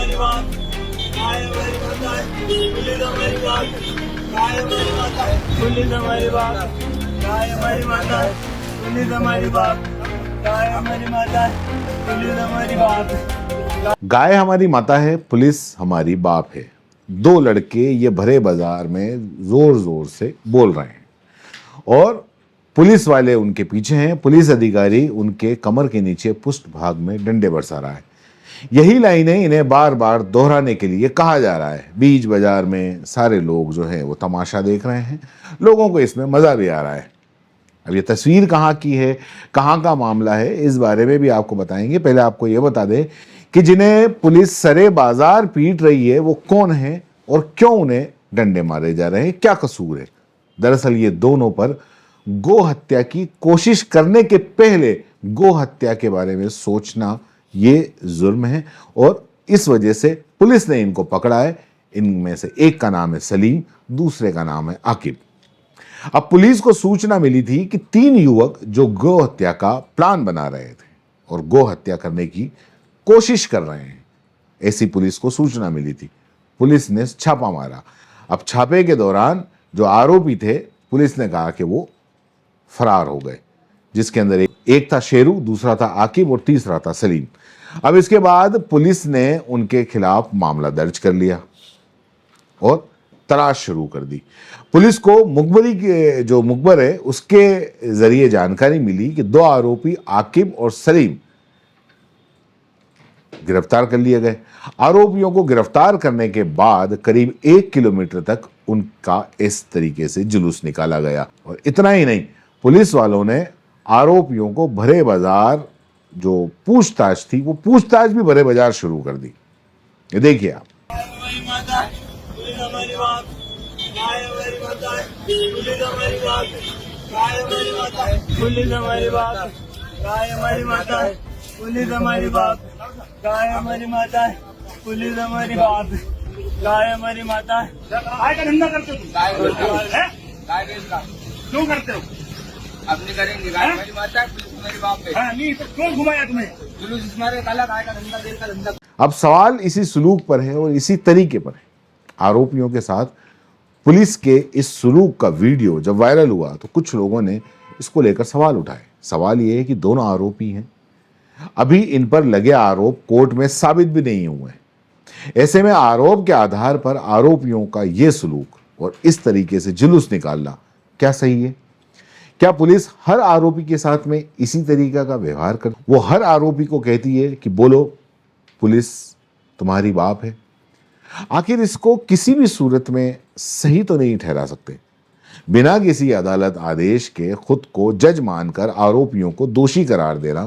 हमारी बात, गाय हमारी माता है, पुलिस हमारी बात, गाय हमारी माता है, पुलिस हमारी बात, गाय हमारी माता है, पुलिस हमारी बात, गाय हमारी माता है, पुलिस हमारी बात। गाय हमारी माता है, पुलिस हमारी बाप है। दो लड़के ये भरे बाजार में जोर जोर से बोल रहे हैं और पुलिस वाले उनके पीछे हैं। पुलिस अधिकारी उनके कमर के नीचे पुष्ट भाग में डंडे बरसा रहा है। यही लाइनें इन्हें बार बार दोहराने के लिए कहा जा रहा है। बीच बाजार में सारे लोग जो है वो तमाशा देख रहे हैं। लोगों को इसमें मजा भी आ रहा है। अब ये तस्वीर कहाँ की है, कहाँ का मामला है, इस बारे में भी आपको बताएंगे। पहले आपको ये बता दें कि जिन्हें पुलिस सरे बाजार पीट रही है वो कौन है और क्यों उन्हें डंडे मारे जा रहे हैं, क्या कसूर है। दरअसल ये दोनों पर गो हत्या की कोशिश करने के पहले गो हत्या के बारे में सोचना ये जुर्म है और इस वजह से पुलिस ने इनको पकड़ा है। इनमें से एक का नाम है सलीम, दूसरे का नाम है आकिब। अब पुलिस को सूचना मिली थी कि 3 युवक जो गो हत्या का प्लान बना रहे थे और गो हत्या करने की कोशिश कर रहे हैं, ऐसी पुलिस को सूचना मिली थी। पुलिस ने छापा मारा। अब छापे के दौरान जो आरोपी थे, पुलिस ने कहा कि वो फरार हो गए, जिसके अंदर एक था शेरू, दूसरा था आकिब और तीसरा था सलीम। अब इसके बाद पुलिस ने उनके खिलाफ मामला दर्ज कर लिया और तलाश शुरू कर दी। पुलिस को मुखबरी के जो मुखबर है उसके जरिए जानकारी मिली कि 2 आरोपी आकिब और सलीम गिरफ्तार कर लिए गए। आरोपियों को गिरफ्तार करने के बाद करीब 1 किलोमीटर तक उनका इस तरीके से जुलूस निकाला गया। और इतना ही नहीं, पुलिस वालों ने आरोपियों को भरे बाजार जो पूछताछ थी वो पूछताछ भी भरे बाजार शुरू कर दी। ये देखिए आप। हमारी माता है, पुलिस हमारी बात, गाय हमारी माता है, पुलिस हमारी बात, गाय हमारी माता है, पुलिस हमारी बात, गाय हमारी माता है, पुलिस हमारी बात, गाय हमारी माता है, पुलिस हमारी बात, गाय हमारी माता है। गाय का धंधा करते हो तुम? गाय का क्यों करते हो? अब नहीं करेंगे। गाय हमारी माता है, पुलिस हमारी बाप है। हाँ, नहीं तो क्यों घुमाया तुम्हें? जुलूस इसमें काला गाय का धंधा, देर का धंधा। अब सवाल इसी सुलूक पर है और इसी तरीके पर है। आरोपियों के साथ पुलिस के इस सुलूक का वीडियो जब वायरल हुआ तो कुछ लोगों ने इसको लेकर सवाल उठाए। सवाल ये है कि दोनों आरोपी हैं, अभी इन पर लगे आरोप कोर्ट में साबित भी नहीं हुए। ऐसे में आरोप के आधार पर आरोपियों का यह सुलूक और इस तरीके से जुलूस निकालना क्या सही है? क्या पुलिस हर आरोपी के साथ में इसी तरीका का व्यवहार कर वो हर आरोपी को कहती है कि बोलो पुलिस तुम्हारी बाप है? आखिर इसको किसी भी सूरत में सही तो नहीं ठहरा सकते। बिना किसी अदालत आदेश के खुद को जज मानकर आरोपियों को दोषी करार देना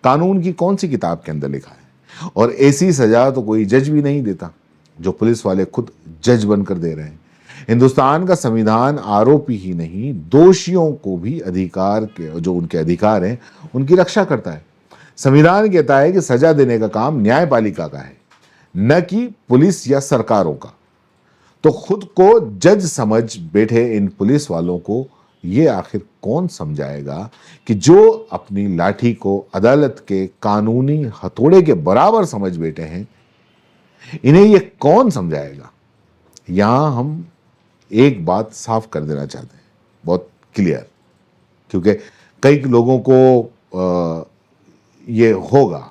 कानून की कौन सी किताब के अंदर लिखा है? और ऐसी सजा तो कोई जज भी नहीं देता जो पुलिस वाले खुद जज बनकर दे रहे हैं। हिंदुस्तान का संविधान आरोपी ही नहीं, दोषियों को भी अधिकार के जो उनके अधिकार हैं उनकी रक्षा करता है। संविधान कहता है कि सजा देने का काम न्यायपालिका का है, न कि पुलिस या सरकारों का। तो खुद को जज समझ बैठे इन पुलिस वालों को ये आखिर कौन समझाएगा कि जो अपनी लाठी को अदालत के कानूनी हथौड़े के बराबर समझ बैठे हैं, इन्हें ये कौन समझाएगा? यहां हम एक बात साफ कर देना चाहते हैं, बहुत क्लियर, क्योंकि कई लोगों को ये होगा,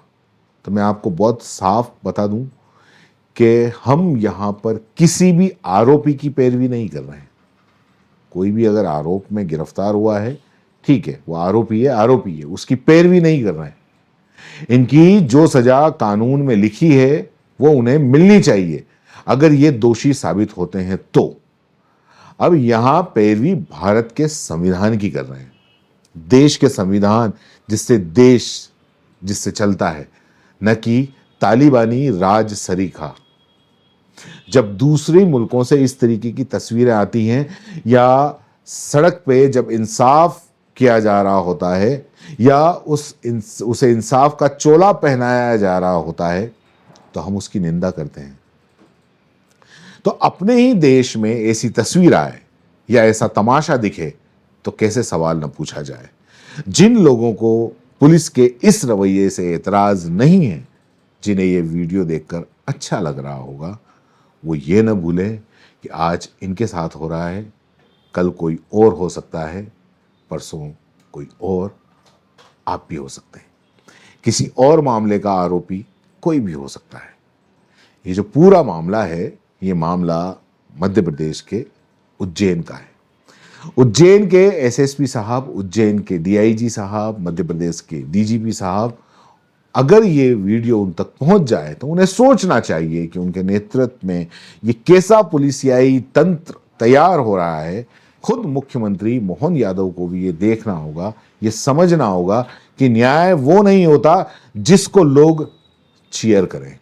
तो मैं आपको बहुत साफ बता दूं कि हम यहाँ पर किसी भी आरोपी की पैरवी नहीं कर रहे हैं। कोई भी अगर आरोप में गिरफ्तार हुआ है, ठीक है, वो आरोपी है, उसकी पैरवी नहीं कर रहे हैं। इनकी जो सजा कानून में लिखी है वो उन्हें मिलनी चाहिए अगर ये दोषी साबित होते हैं तो। अब यहां पैरवी भारत के संविधान की कर रहे हैं, देश के संविधान जिससे चलता है, न कि तालिबानी राज सरीखा। जब दूसरे मुल्कों से इस तरीके की तस्वीरें आती हैं या सड़क पे जब इंसाफ किया जा रहा होता है या उसे इंसाफ का चोला पहनाया जा रहा होता है, तो हम उसकी निंदा करते हैं। तो अपने ही देश में ऐसी तस्वीर आए या ऐसा तमाशा दिखे तो कैसे सवाल न पूछा जाए। जिन लोगों को पुलिस के इस रवैये से एतराज नहीं है, जिन्हें ये वीडियो देखकर अच्छा लग रहा होगा, वो ये न भूले कि आज इनके साथ हो रहा है, कल कोई और हो सकता है, परसों कोई और आप भी हो सकते हैं, किसी और मामले का आरोपी कोई भी हो सकता है। ये जो पूरा मामला है, ये मामला मध्य प्रदेश के उज्जैन का है। उज्जैन के एसएसपी साहब, उज्जैन के डीआईजी साहब, मध्य प्रदेश के डीजीपी साहब, अगर ये वीडियो उन तक पहुंच जाए तो उन्हें सोचना चाहिए कि उनके नेतृत्व में ये कैसा पुलिसियाई तंत्र तैयार हो रहा है। खुद मुख्यमंत्री मोहन यादव को भी ये देखना होगा, ये समझना होगा कि न्याय वो नहीं होता जिसको लोग चीयर करें,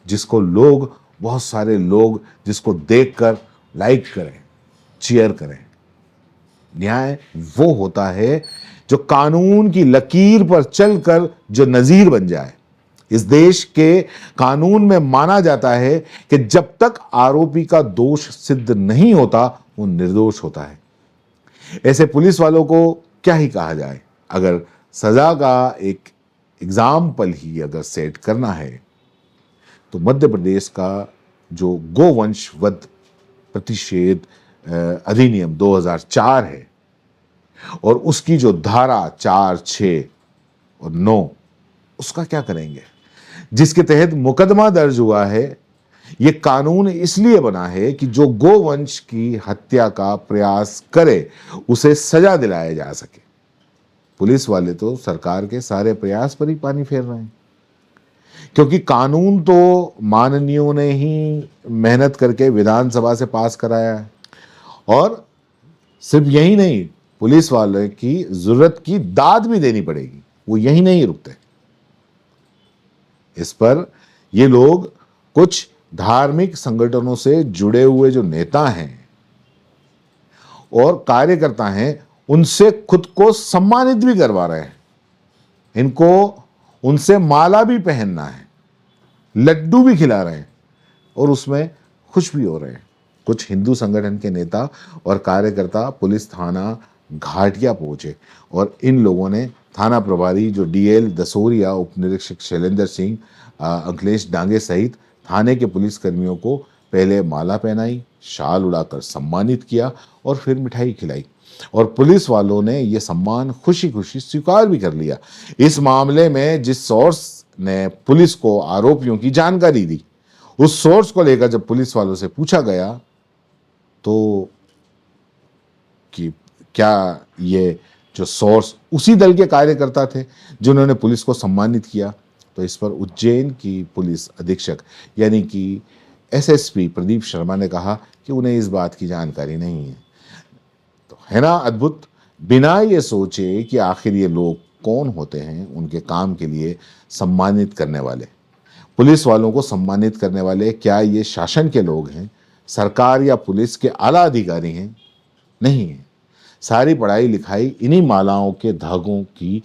जिसको लोग, बहुत सारे लोग जिसको देखकर लाइक करें, चीयर करें। न्याय वो होता है जो कानून की लकीर पर चलकर जो नजीर बन जाए। इस देश के कानून में माना जाता है कि जब तक आरोपी का दोष सिद्ध नहीं होता वो निर्दोष होता है। ऐसे पुलिस वालों को क्या ही कहा जाए। अगर सजा का एक एग्जाम्पल ही अगर सेट करना है तो मध्य प्रदेश का जो गोवंश वध प्रतिषेध अधिनियम 2004 है और उसकी जो धारा 4, 6 और 9, उसका क्या करेंगे, जिसके तहत मुकदमा दर्ज हुआ है। ये कानून इसलिए बना है कि जो गोवंश की हत्या का प्रयास करे उसे सजा दिलाया जा सके। पुलिस वाले तो सरकार के सारे प्रयास पर ही पानी फेर रहे हैं, क्योंकि कानून तो माननीयों ने ही मेहनत करके विधानसभा से पास कराया है। और सिर्फ यही नहीं, पुलिस वाले की जरूरत की दाद भी देनी पड़ेगी, वो यही नहीं रुकते। इस पर ये लोग कुछ धार्मिक संगठनों से जुड़े हुए जो नेता हैं और कार्यकर्ता हैं, उनसे खुद को सम्मानित भी करवा रहे हैं। इनको उनसे माला भी पहनना है, लड्डू भी खिला रहे हैं और उसमें खुश भी हो रहे हैं। कुछ हिंदू संगठन के नेता और कार्यकर्ता पुलिस थाना घाटिया पहुंचे और इन लोगों ने थाना प्रभारी जो डीएल दसोरिया, उप निरीक्षक शैलेंद्र सिंह, अंकलेश डांगे सहित थाने के पुलिस कर्मियों को पहले माला पहनाई, शाल उड़ाकर सम्मानित किया और फिर मिठाई खिलाई। और पुलिस वालों ने यह सम्मान खुशी खुशी स्वीकार भी कर लिया। इस मामले में जिस सोर्स ने पुलिस को आरोपियों की जानकारी दी, उस सोर्स को लेकर जब पुलिस वालों से पूछा गया तो कि क्या ये जो सोर्स उसी दल के कार्यकर्ता थे जिन्होंने पुलिस को सम्मानित किया, तो इस पर उज्जैन की पुलिस अधीक्षक यानी कि एसएसपी प्रदीप शर्मा ने कहा कि उन्हें इस बात की जानकारी नहीं है। तो है ना अद्भुत, बिना ये सोचे कि आखिर ये लोग कौन होते हैं उनके काम के लिए सम्मानित करने वाले, पुलिस वालों को सम्मानित करने वाले, क्या ये शासन के लोग हैं, सरकार या पुलिस के आला अधिकारी हैं? नहीं है। सारी पढ़ाई लिखाई इन्हीं मालाओं के धागों की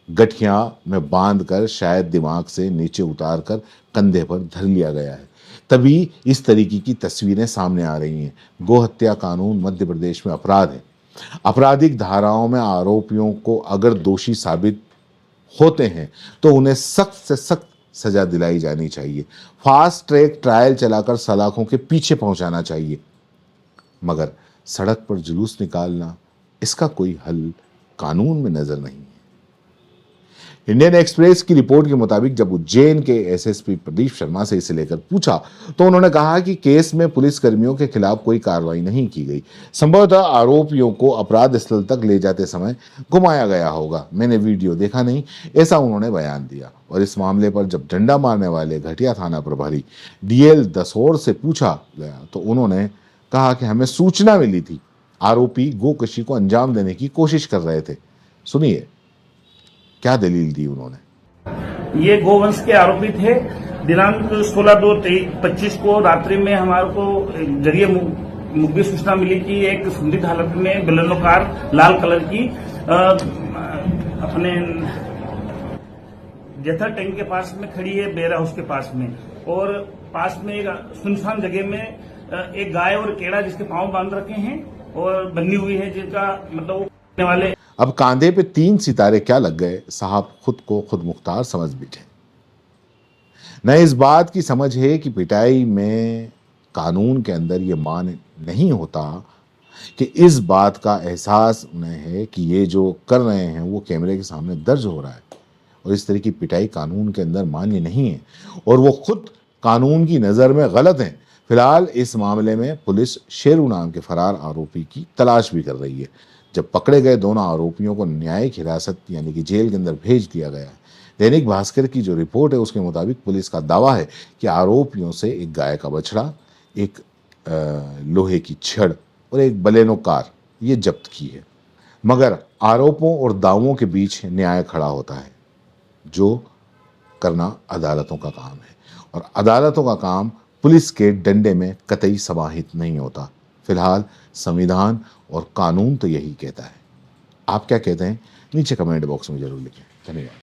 गठिया में बांधकर शायद दिमाग से नीचे उतारकर कंधे पर धर लिया गया है। तभी इस तरीके की तस्वीरें सामने आ रही हैं। गोहत्या कानून मध्य प्रदेश में अपराध है। आपराधिक धाराओं में आरोपियों को अगर दोषी साबित होते हैं तो उन्हें सख्त से सख्त सजा दिलाई जानी चाहिए। फास्ट ट्रैक ट्रायल चलाकर सलाखों के पीछे पहुंचाना चाहिए। मगर सड़क पर जुलूस निकालना, इसका कोई हल कानून में नजर नहीं है। इंडियन एक्सप्रेस की रिपोर्ट के मुताबिक जब उज्जैन के एसएसपी प्रदीप शर्मा से इसे लेकर पूछा तो उन्होंने कहा कि केस में पुलिस कर्मियों के खिलाफ कोई कार्रवाई नहीं की गई। संभवतः आरोपियों को अपराध स्थल तक ले जाते समय घुमाया गया होगा। मैंने वीडियो देखा नहीं, ऐसा उन्होंने बयान दिया। और इस मामले पर जब डंडा मारने वाले घटिया थाना प्रभारी डीएल दसोर से पूछा गया तो उन्होंने कहा कि हमें सूचना मिली थी आरोपी गोकशी को अंजाम देने की कोशिश कर रहे थे। सुनिए क्या दलील दी उन्होंने। ये गोवंश के आरोपी थे। दिनांक 16/2/25 को रात्रि में हमारे को जरिए मुखबिर सूचना मिली कि एक संदिग्ध हालत में बलेनो कार लाल कलर की अपने जैथर टैंक के पास में खड़ी है, बेरा हाउस के पास में, और पास में एक सुनसान जगह में एक गाय और केड़ा जिसके पांव बांध रखे हैं और बंधी हुई है, जिनका मतलब वाले। अब कांधे पे 3 सितारे क्या लग गए, साहब खुद को खुद मुख्तार समझ बैठे। न इस बात की समझ है कि पिटाई में कानून के अंदर ये मान नहीं होता कि इस बात का एहसास उन्हें है कि ये जो कर रहे हैं वो कैमरे के सामने दर्ज हो रहा है और इस तरह की पिटाई कानून के अंदर मान्य नहीं है और वो खुद कानून की नज़र में गलत हैं। फिलहाल इस मामले में पुलिस शेरू नाम के फरार आरोपी की तलाश भी कर रही है। जब पकड़े गए दोनों आरोपियों को न्यायिक हिरासत यानी कि जेल के अंदर भेज दिया गया है। दैनिक भास्कर की जो रिपोर्ट है उसके मुताबिक पुलिस का दावा है कि आरोपियों से एक गाय का बछड़ा, एक लोहे की छड़ और एक बलेनो कार ये जब्त की है। मगर आरोपों और दावों के बीच न्याय खड़ा होता है, जो करना अदालतों का काम है और अदालतों का काम पुलिस के डंडे में कतई समाहित नहीं होता। फिलहाल संविधान और कानून तो यही कहता है। आप क्या कहते हैं नीचे कमेंट बॉक्स में जरूर लिखें। धन्यवाद।